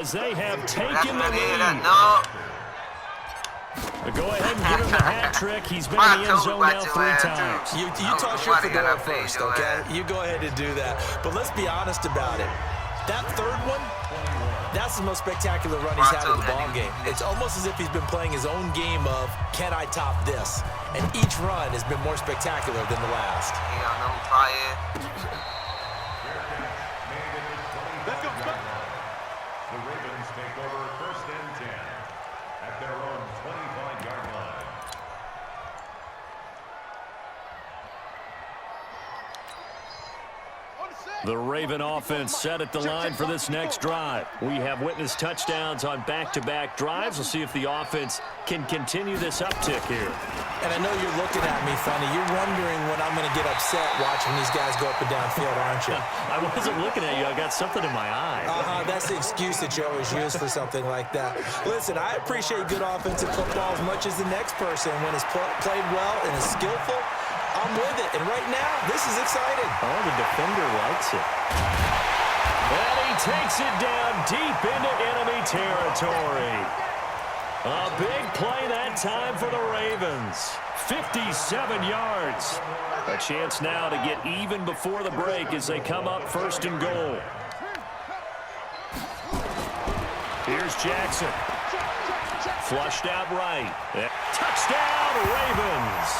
As they have taken the lead. No. But go ahead and give him the hat trick. He's been in the end zone now 3 times. You toss your fedora first, okay? You go ahead and do that. But let's be honest about it. That third one, that's the most spectacular run he's had in the ball game. It's almost as if he's been playing his own game of, can I top this? And each run has been more spectacular than the last. The Ravens take over 1st and 10 at their own 25-yard line. The Raven offense set at the line for this next drive. We have witnessed touchdowns on back-to-back drives. We'll see if the offense can continue this uptick here. And I know you're looking at me funny. You're wondering when I'm going to get upset watching these guys go up and down field, aren't you? I wasn't looking at you. I got something in my eye. That's the excuse that you always use for something like that. Listen, I appreciate good offensive football as much as the next person. When it's played well and is skillful, I'm with it. And right now, this is exciting. Oh, the defender likes it. And he takes it down deep into enemy territory. A big play that time for the Ravens. 57 yards. A chance now to get even before the break as they come up 1st and goal. Here's Jackson. Flushed out right. Touchdown, Ravens.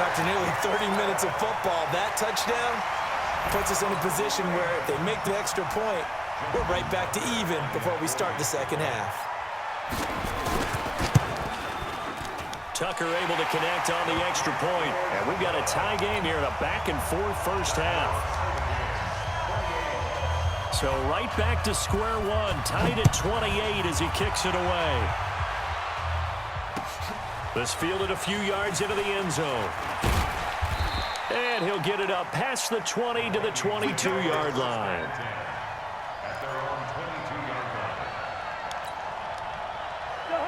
After nearly 30 minutes of football, that touchdown puts us in a position where if they make the extra point, we're right back to even before we start the second half. Tucker able to connect on the extra point. And we've got a tie game here in a back-and-forth first half. So right back to square one, tied at 28 as he kicks it away. This fielded a few yards into the end zone. And he'll get it up past the 20 to the 22-yard line.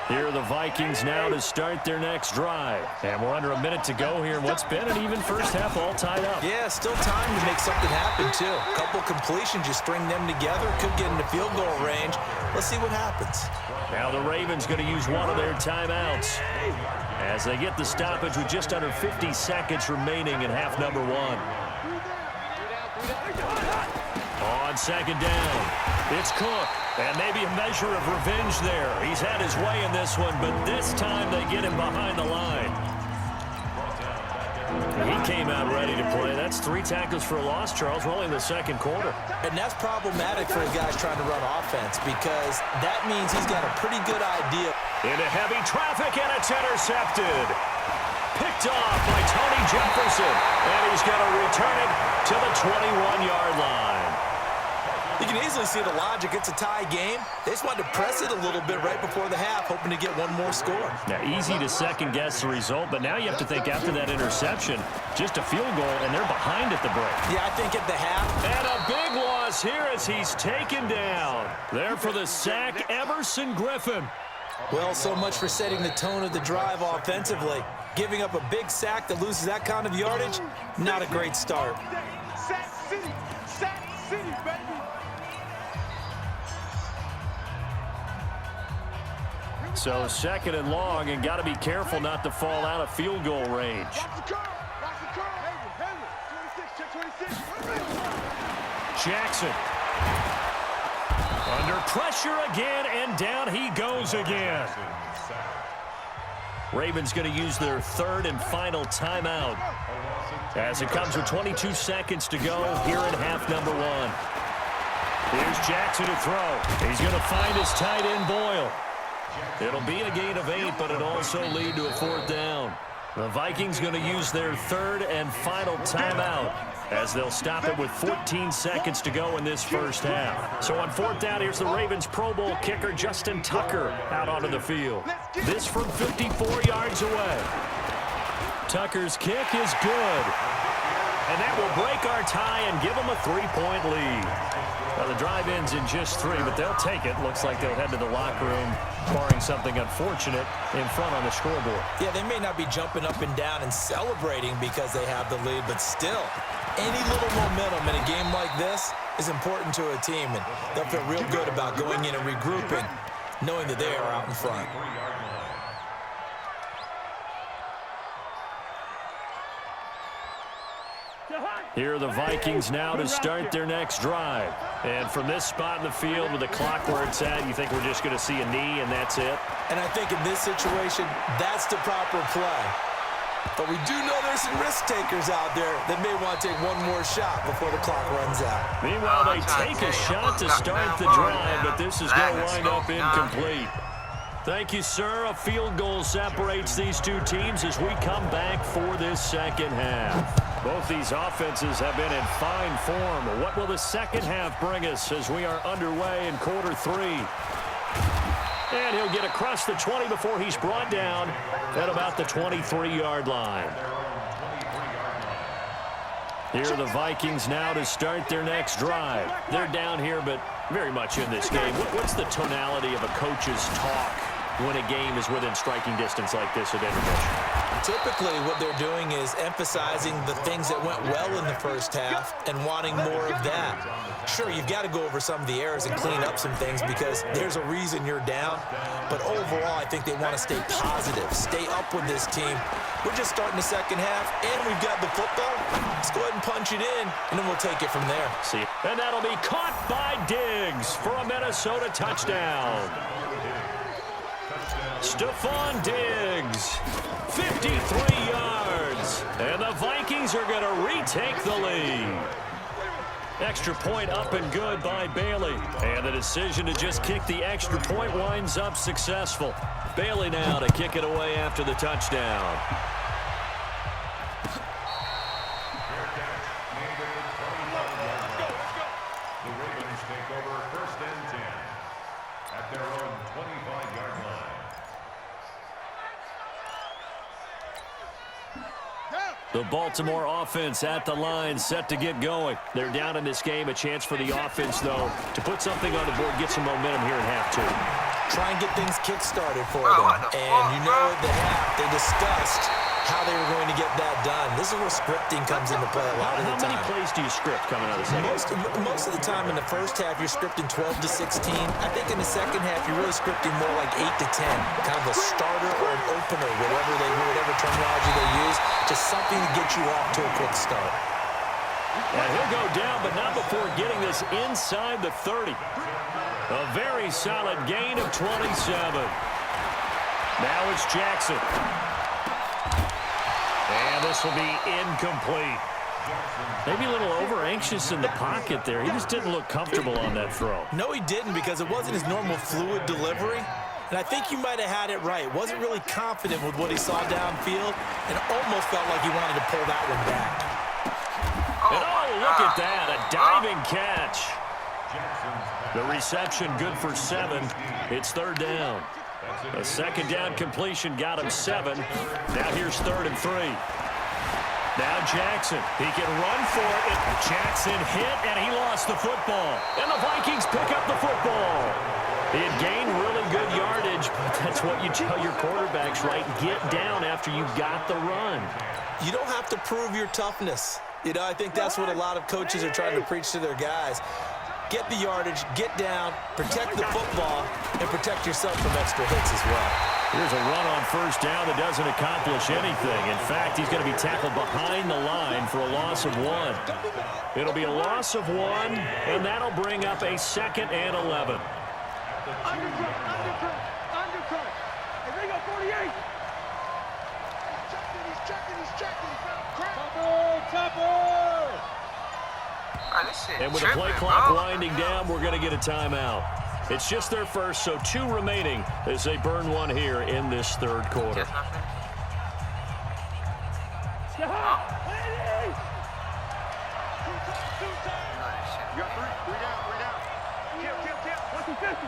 Here are the Vikings now to start their next drive. And we're under a minute to go here in what's been an even first half, all tied up. Yeah, still time to make something happen, too. A couple completions, you string them together, could get into field goal range. Let's see what happens. Now the Ravens going to use one of their timeouts as they get the stoppage with just under 50 seconds remaining in half number 1. On 2nd down, it's Cook. And maybe a measure of revenge there. He's had his way in this one, but this time they get him behind the line. He came out ready to play. That's 3 tackles for a loss, Charles. We're only in the 2nd quarter. And that's problematic for guys trying to run offense because that means he's got a pretty good idea. Into heavy traffic, and it's intercepted. Picked off by Tony Jefferson. And he's going to return it to the 21-yard line. You can easily see the logic. It's a tie game. They just wanted to press it a little bit right before the half, hoping to get one more score. Now, easy to second-guess the result, but now you have to think after that interception, just a field goal, and they're behind at the break. Yeah, I think at the half. And a big loss here as he's taken down. There for the sack, Everson Griffin. Well, so much for setting the tone of the drive offensively. Giving up a big sack that loses that kind of yardage, not a great start. Sack City, baby. So 2nd and long, and got to be careful not to fall out of field goal range. Jackson. Under pressure again, and down he goes again. Ravens going to use their 3rd and final timeout as it comes with 22 seconds to go here in half number 1. Here's Jackson to throw. He's going to find his tight end Boyle. It'll be a gain of 8, but it'll also lead to a 4th down. The Vikings going to use their 3rd and final timeout as they'll stop it with 14 seconds to go in this first half. So on 4th down, here's the Ravens Pro Bowl kicker Justin Tucker out onto the field. This from 54 yards away. Tucker's kick is good. And that will break our tie and give them a 3-point lead. Well, the drive ends in just 3, but they'll take it. Looks like they'll head to the locker room, barring something unfortunate in front on the scoreboard. Yeah, they may not be jumping up and down and celebrating because they have the lead, but still, Any little momentum in a game like this is important to a team, and they'll feel real good about going in and regrouping, knowing that they are out in front. Here are the Vikings now to start their next drive. And from this spot in the field with the clock where it's at, you think we're just going to see a knee and that's it? And I think in this situation, that's the proper play. But we do know there's some risk takers out there that may want to take one more shot before the clock runs out. Meanwhile, they take a shot to start the drive, but this is going to wind up incomplete. Thank you, sir. A field goal separates these two teams as we come back for this second half. Both these offenses have been in fine form. What will the second half bring us as we are underway in quarter three? And he'll get across the 20 before he's brought down at about the 23-yard line. Here are the Vikings now to start their next drive. They're down here, but very much in this game. What's the tonality of a coach's talk when a game is within striking distance like this at intermission? Typically, what they're doing is emphasizing the things that went well in the first half and wanting more of that. Sure, you've got to go over some of the errors and clean up some things because there's a reason you're down. But overall, I think they want to stay positive, stay up with this team. We're just starting the second half, and we've got the football. Let's go ahead and punch it in, and then we'll take it from there. See, and that'll be caught by Diggs for a Minnesota touchdown. Stephon Diggs, 53 yards, and the Vikings are going to retake the lead. Extra point up and good by Bailey, and the decision to just kick the extra point winds up successful. Bailey now to kick it away after the touchdown. The Ravens take over first and 10 at their own 25-yard line. The Baltimore offense at the line, set to get going. They're down in this game. A chance for the offense, though, to put something on the board, get some momentum here in half two. Try and get things kick-started for them. And you know at the half, they discussed how they were going to get that done. This is where scripting comes into play a lot of the time. How many plays do you script coming out of the second? Most of the time in the first half, you're scripting 12 to 16. I think in the second half, you're really scripting more like 8 to 10. Kind of a starter or an opener, whatever terminology they use. Just something to get you off to a quick start. And he'll go down, but not before getting this inside the 30. A very solid gain of 27. Now it's Jackson. And this will be incomplete. Maybe a little over-anxious in the pocket there. He just didn't look comfortable on that throw. No, he didn't, because it wasn't his normal fluid delivery. And I think you might have had it right. Wasn't really confident with what he saw downfield, and almost felt like he wanted to pull that one back. And oh, look at that, a diving catch. The reception good for 7. It's third down. A second down completion got him 7. Now here's 3rd and 3. Now Jackson, he can run for it. Jackson hit, and he lost the football. And the Vikings pick up the football. He had gained really good yardage, but that's what you tell your quarterbacks, right? Get down after you got the run. You don't have to prove your toughness. You know, I think that's what a lot of coaches are trying to preach to their guys. Get the yardage, get down, protect the football, and protect yourself from extra hits as well. Here's a run on first down that doesn't accomplish anything. In fact, he's going to be tackled behind the line for a loss of 1. It'll be a loss of 1, and that'll bring up a 2nd and 11. Undercut. Hey, they got 48. He's checking. Topper. And with the play clock winding down, we're going to get a timeout. It's just their first, so 2 remaining as they burn 1 here in this third quarter. You got 3 down. Kill. What's the 50?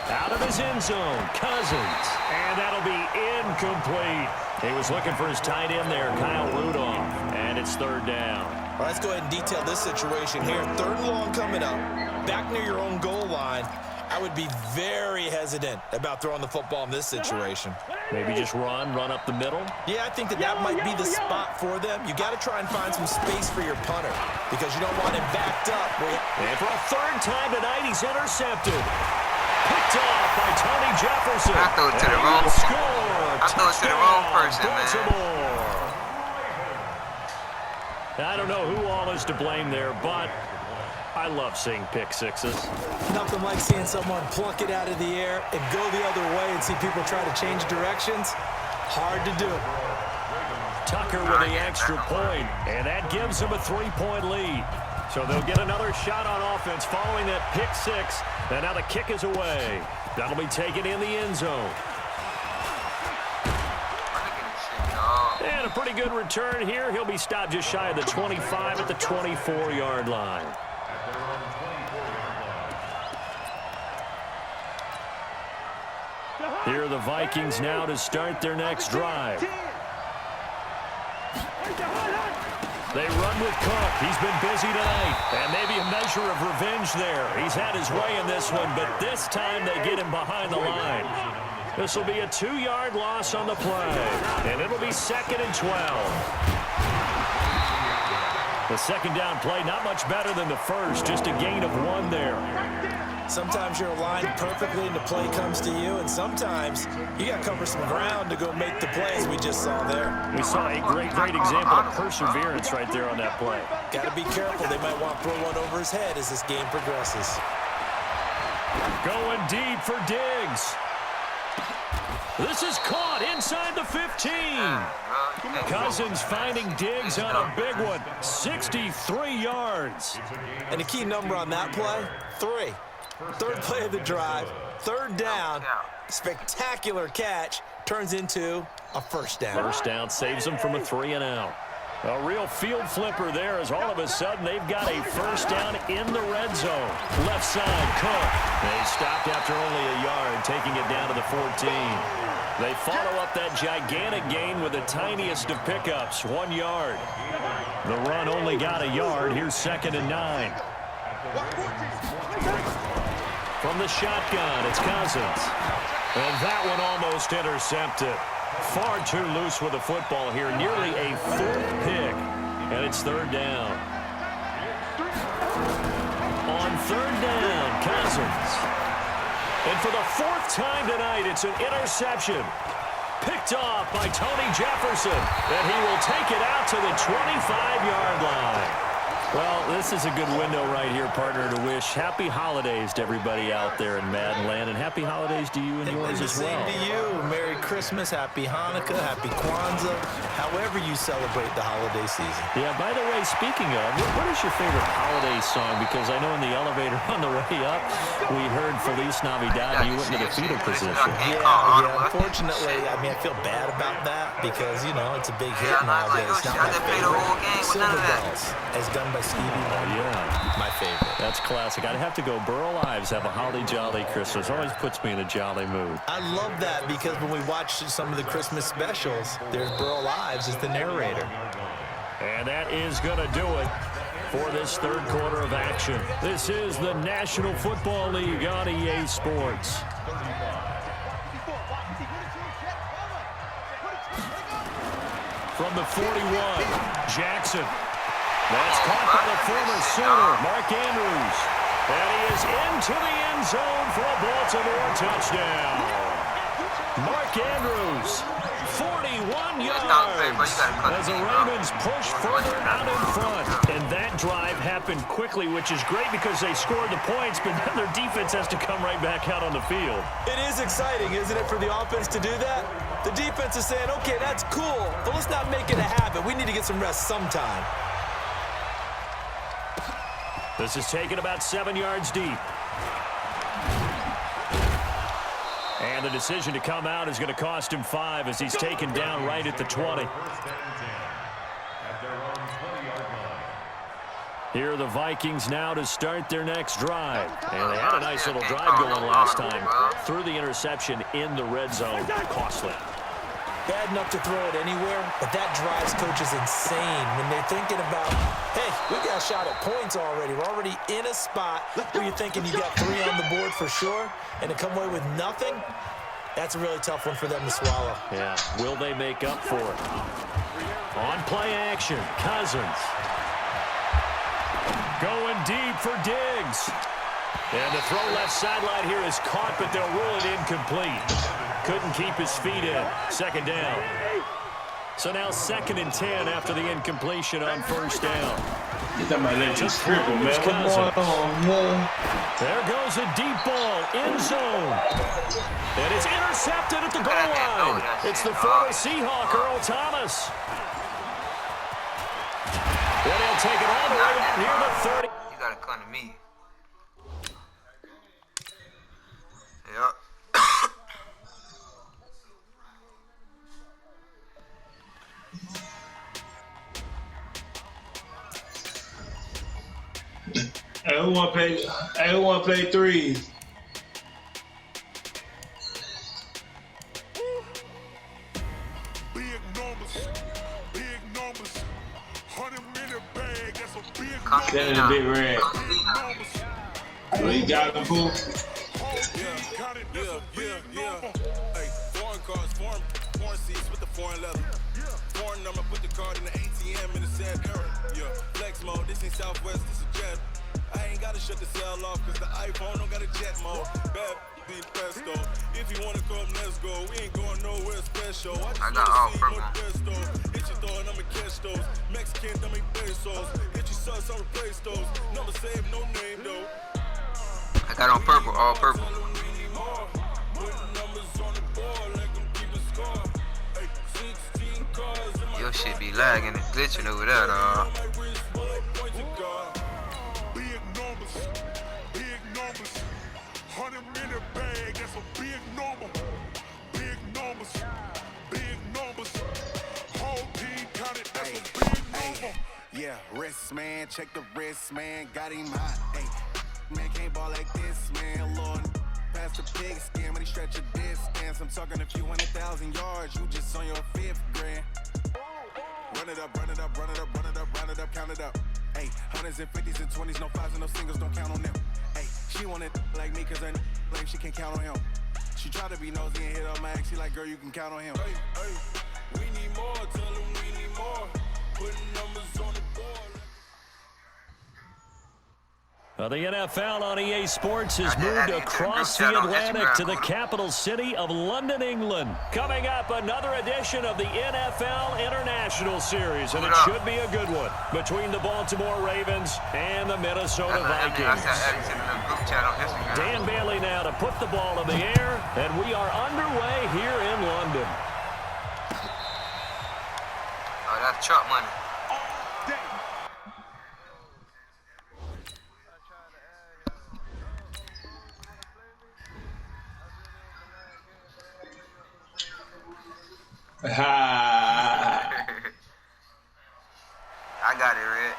Out of his end zone, Cousins. And that'll be incomplete. He was looking for his tight end there, Kyle Rudolph. And it's 3rd down. All right, let's go ahead and detail this situation here. 3rd and long coming up. Back near your own goal line. I would be very hesitant about throwing the football in this situation. Maybe just run up the middle. Yeah, I think that might be the spot for them. You got to try and find some space for your punter because you don't want him backed up. And for a third time tonight, he's intercepted. Picked off by Tony Jefferson. I threw it to the wrong person, Baltimore. I don't know who all is to blame there, but I love seeing pick sixes. Nothing like seeing someone pluck it out of the air and go the other way and see people try to change directions. Hard to do. Tucker with the extra point, and that gives them a 3-point lead. So they'll get another shot on offense following that pick six, and now the kick is away. That'll be taken in the end zone. And a pretty good return here. He'll be stopped just shy of the 25 at the 24-yard line. Here are the Vikings now to start their next drive. They run with Cook. He's been busy tonight. And maybe a measure of revenge there. He's had his way in this one, but this time they get him behind the line. This will be a 2-yard loss on the play. And it'll be 2nd and 12. The second down play, not much better than the first. Just a gain of 1 there. Sometimes you're aligned perfectly and the play comes to you, and sometimes you got to cover some ground to go make the plays we just saw there. We saw a great example of perseverance right there on that play. Got to be careful. They might want to throw one over his head as this game progresses. Going deep for Diggs. This is caught inside the 15. Cousins finding Diggs on a big one. 63 yards. And the key number on that play, 3. Third play of the drive, 3rd down, spectacular catch, turns into a first down. First down saves them from a 3-and-out. A real field flipper there as all of a sudden they've got a first down in the red zone. Left side, Cook. They stopped after only a yard, taking it down to the 14. They follow up that gigantic gain with the tiniest of pickups, 1 yard. The run only got a yard. Here's 2nd and 9. From the shotgun, it's Cousins. And that one almost intercepted. Far too loose with the football here. Nearly a 4th pick. And it's 3rd down. On 3rd down, Cousins. And for the 4th time tonight, it's an interception. Picked off by Tony Jefferson. And he will take it out to the 25-yard line. Well, this is a good window right here, partner, to wish happy holidays to everybody out there in Madden land, and happy holidays to you and yours as well. Same to you. Merry Christmas, Happy Hanukkah, Happy Kwanzaa, however you celebrate the holiday season. Yeah, by the way, speaking of, what is your favorite holiday song? Because I know in the elevator on the way up, we heard Feliz Navidad, and you went into the fetal position. Yeah, unfortunately, I mean, I feel bad about that because, you know, it's a big hit nowadays. It's not my favorite. Silver Bells, as done by Stevie Wonder. Yeah. My favorite. That's classic. I'd have to go Burl Ives, Have a Holly Jolly Christmas. Always puts me in a jolly mood. I love that because when we watch some of the Christmas specials, there's Burl Ives as the narrator. And that is going to do it for this 3rd quarter of action. This is the National Football League on EA Sports. From the 41, Jackson. That's caught by the former Sooner, Mark Andrews. And he is into the end zone for a Baltimore touchdown. Mark Andrews, 41 yards as the Ravens push further out in front. And that drive happened quickly, which is great because they scored the points, but then their defense has to come right back out on the field. It is exciting, isn't it, for the offense to do that? The defense is saying, okay, that's cool, but let's not make it a habit. We need to get some rest sometime. This is taken about 7 yards deep. And the decision to come out is going to cost him 5 as he's taken down right at the 20. Here are the Vikings now to start their next drive. And they had a nice little drive going last time. Threw the interception in the red zone. Costly. Bad enough to throw it anywhere, but that drives coaches insane when they're thinking about, hey, we got a shot at points already. We're already in a spot where you're thinking you got 3 on the board for sure, and to come away with nothing, That's a really tough one for them to swallow. Yeah, will they make up for it? On play action, Cousins. Going deep for Diggs. And the throw left sideline here is caught, but they'll rule it incomplete. Couldn't keep his feet in. Second down. So now 2nd and 10 after the incompletion on first down. Just triple, man. What's going on, man? There goes a deep ball, end zone. And it's intercepted at the goal line. It's the former Seahawk, Earl Thomas. And he'll take it all the way out near the 30. You gotta come to me. Yep. Hey, who wanna play threes? Big numbers, 100-minute bag, that's a big Come That is a big red. Oh, you got the fool? Yeah. Hey, foreign cars, foreign seats with the foreign leather. Foreign number, put the card in the ATM in the sad era. Yeah, flex mode, this ain't Southwest, this is jet. I ain't gotta shut the cell off, cause the iPhone don't got a jet mode. Bad be presto. If you wanna come, let's go. We ain't going nowhere special. I got all purple. Hit your door and I'ma catch those. Mexican, dummy pesos. Hit your sus, I'll replace those. Number save, no name though. I got on purple, all purple. Your shit be lagging and glitching over there, dog. Big numbers, 100-minute bag, that's a big number. Big numbers, whole team counted, that's a big number. Yeah, wrist man, check the wrist man, got him hot. Hey, man can't ball like this, man. Lord, past the pig skin, but he stretch a distance. I'm talking a few 100,000 yards, you just on your 5th grand. Run it up, count it up. Hey, hundreds and 50s and 20s, no 5s and no singles, don't count on them. Hey, she wanted like me, cause her like she can count on him. She tried to be nosy and hit up my ex, she like, girl, you can count on him. Hey, we need more, tell them we need more. Putting numbers on the board. The NFL on EA Sports has moved across the Atlantic to the capital city of London, England. Coming up, another edition of the NFL International Series, and it should be a good one between the Baltimore Ravens and the Minnesota Vikings. Dan Bailey now to put the ball in the air, and we are underway here in London. Oh, that's truck money. Ha! I got it, Red.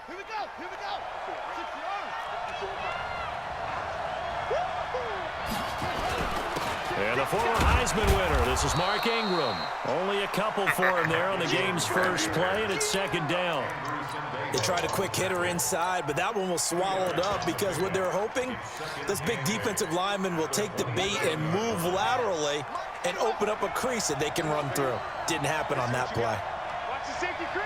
Here we go. And the former Heisman winner, this is Mark Ingram. Only a couple for him there on the game's first play, and it's 2nd down. They tried a quick hitter inside, but that one was swallowed up because what they're hoping, this big defensive lineman will take the bait and move laterally and open up a crease that they can run through. Didn't happen on that play. Watch the safety creep.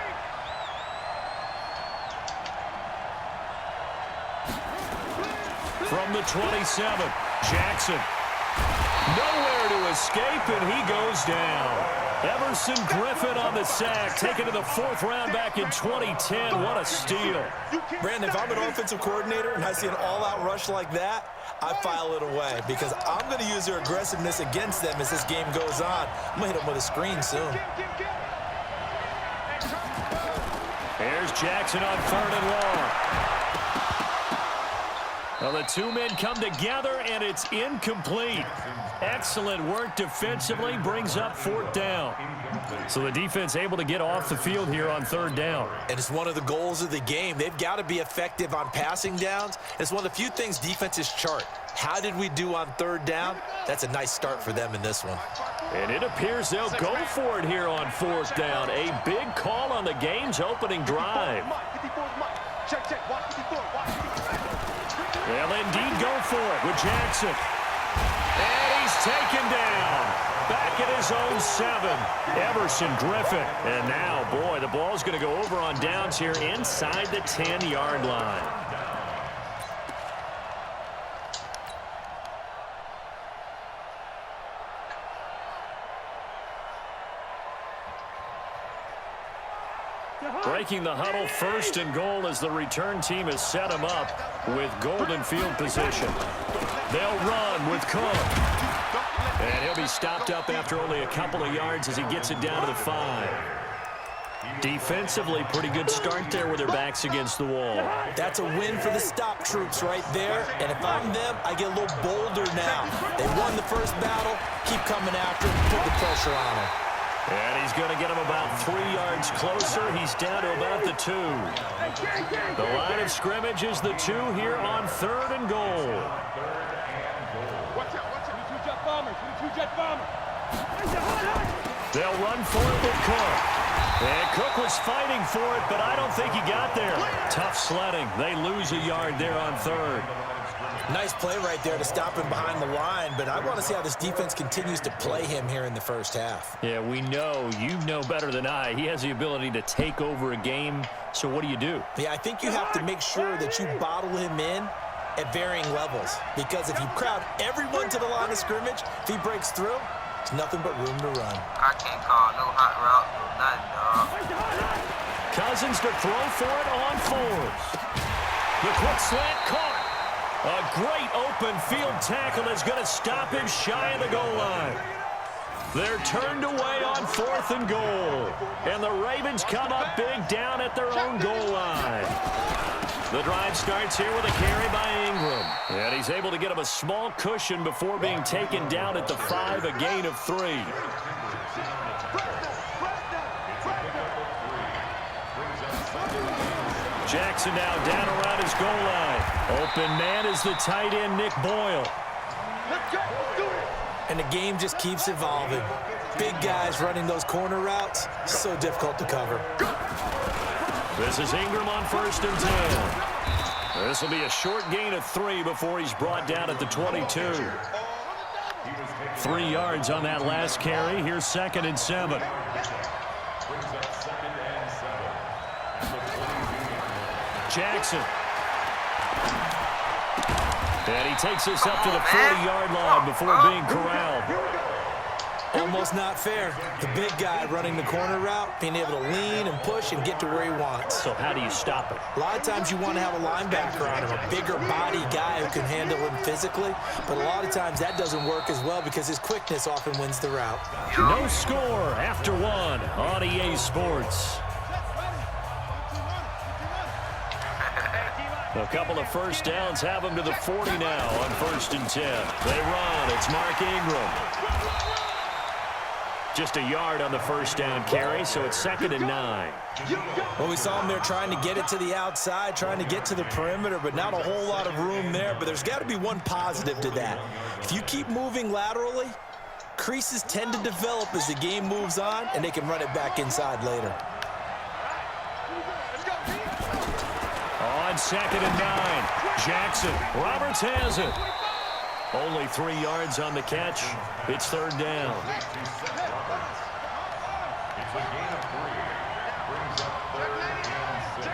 From the 27, Jackson. Nowhere to escape, and he goes down. Everson Griffin on the sack, taken to the 4th round back in 2010. What a steal. Brandon, if I'm an offensive coordinator and I see an all-out rush like that, I file it away because I'm going to use their aggressiveness against them as this game goes on. I'm going to hit them with a screen soon. Here's Jackson on 3rd and long. Well, the two men come together, and it's incomplete. Excellent work defensively, brings up 4th down. So the defense able to get off the field here on third down. And it's one of the goals of the game. They've got to be effective on passing downs. It's one of the few things defenses chart. How did we do on third down? That's a nice start for them in this one. And it appears they'll go for it here on fourth down. A big call on the game's opening drive. They'll indeed go for it with Jackson. And he's taken down. Back at his own 7. Everson Griffin. And now, boy, the ball's going to go over on downs here inside the 10-yard line. Breaking the huddle, first and goal as the return team has set him up with golden field position. They'll run with Cook. And he'll be stopped up after only a couple of yards as he gets it down to the 5. Defensively, pretty good start there with their backs against the wall. That's a win for the stop troops right there. And if I'm them, I get a little bolder now. They won the first battle. Keep coming after him. Put the pressure on him. And he's going to get him about 3 yards closer. He's down to about the 2. The line of scrimmage is the 2 here on third and goal. They'll run for it with Cook. And Cook was fighting for it, but I don't think he got there. Tough sledding. They lose a yard there on third. Nice play right there to stop him behind the line, but I want to see how this defense continues to play him here in the first half. Yeah, we know. You know better than I. He has the ability to take over a game, so what do? Yeah, I think you have to make sure that you bottle him in at varying levels, because if you crowd everyone to the line of scrimmage, if he breaks through, there's nothing but room to run. I can't call no hot route, nothing, dog. Cousins to throw for it on 4th. The quick slant caught. A great open field tackle is going to stop him shy of the goal line. They're turned away on 4th and goal. And the Ravens come up big down at their own goal line. The drive starts here with a carry by Ingram. And he's able to get him a small cushion before being taken down at the 5, a gain of 3. Jackson now down around his goal line. Open man is the tight end, Nick Boyle. And the game just keeps evolving. Big guys running those corner routes, so difficult to cover. This is Ingram on 1st and 10. This will be a short gain of 3 before he's brought down at the 22. 3 yards on that last carry. Here's 2nd and 7. Jackson. And he takes us up to the 40-yard line before being corralled. Almost not fair. The big guy running the corner route, being able to lean and push and get to where he wants. So how do you stop it? A lot of times you want to have a linebacker on him, a bigger body guy who can handle him physically. But a lot of times that doesn't work as well because his quickness often wins the route. No score after 1 on EA Sports. A couple of first downs have them to the 40 now on 1st and 10. They run. It's Mark Ingram. Just a yard on the first down carry, so it's 2nd and 9. Well, we saw him there trying to get it to the outside, trying to get to the perimeter, but not a whole lot of room there. But there's got to be one positive to that. If you keep moving laterally, creases tend to develop as the game moves on, and they can run it back inside later. On 2nd and 9, Jackson. Roberts has it. Only 3 yards on the catch. It's 3rd down. It's a gain of 3. Brings up 3rd and 6.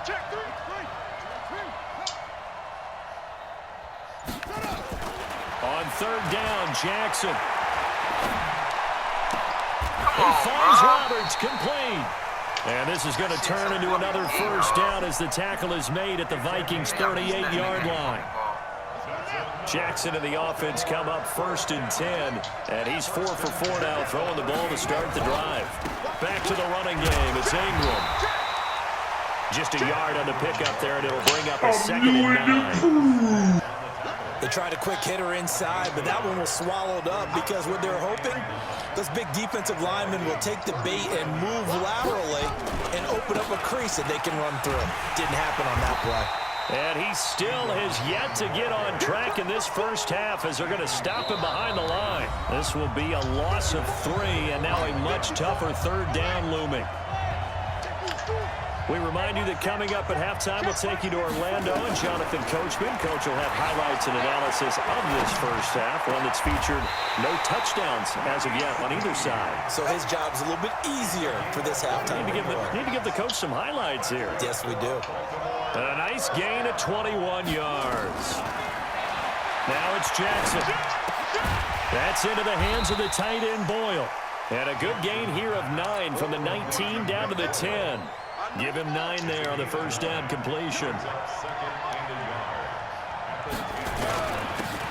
Check 3. On 3rd down, Jackson. He finds Roberts complete. And this is going to turn into another first down as the tackle is made at the Vikings' 38-yard line. Jackson and the offense come up 1st and 10, and he's 4 for 4 now, throwing the ball to start the drive. Back to the running game. It's Ingram. Just a yard on the pickup there, and it'll bring up a 2nd and 9. They tried a quick hitter inside, but that one was swallowed up because what they're hoping, those big defensive linemen will take the bait and move laterally and open up a crease that they can run through. Didn't happen on that play. And he still has yet to get on track in this first half as they're going to stop him behind the line. This will be a loss of 3, and now a much tougher 3rd down looming. We remind you that coming up at halftime, we'll take you to Orlando and Jonathan Coachman. Coach will have highlights and analysis of this first half, one that's featured no touchdowns as of yet on either side. So his job's a little bit easier for this halftime. Need to give the coach some highlights here. Yes, we do. And a nice gain of 21 yards. Now it's Jackson. That's into the hands of the tight end, Boyle. And a good gain here of 9 from the 19 down to the 10. Give him 9 there on the first down completion.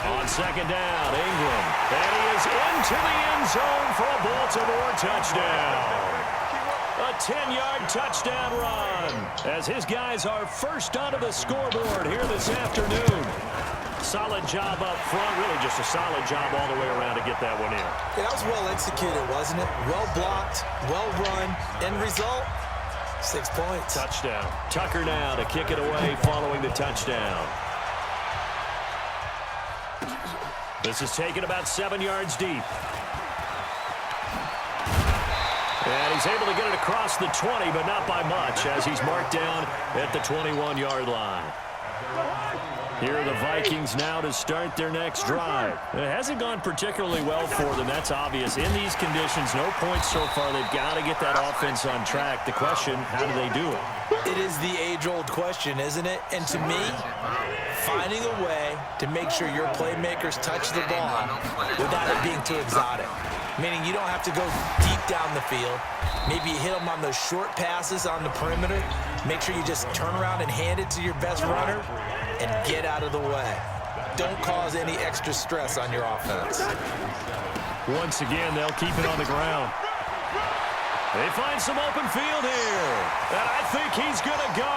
On 2nd down, Ingram. And he is into the end zone for a Baltimore touchdown. A 10-yard touchdown run as his guys are first onto the scoreboard here this afternoon. Solid job up front, really just a solid job all the way around to get that one in. Yeah, that was well executed, wasn't it? Well blocked, well run. End result, 6 points. Touchdown. Tucker now to kick it away following the touchdown. This is taken about 7 yards deep. And he's able to get it across the 20, but not by much, as he's marked down at the 21-yard line. Here are the Vikings now to start their next drive. It hasn't gone particularly well for them. That's obvious. In these conditions, no points so far. They've got to get that offense on track. The question, how do they do it? It is the age-old question, isn't it? And to me, finding a way to make sure your playmakers touch the ball without it being too exotic. Meaning you don't have to go deep down the field. Maybe you hit them on those short passes on the perimeter. Make sure you just turn around and hand it to your best runner and get out of the way. Don't cause any extra stress on your offense. Once again, they'll keep it on the ground. They find some open field here. And I think he's going to go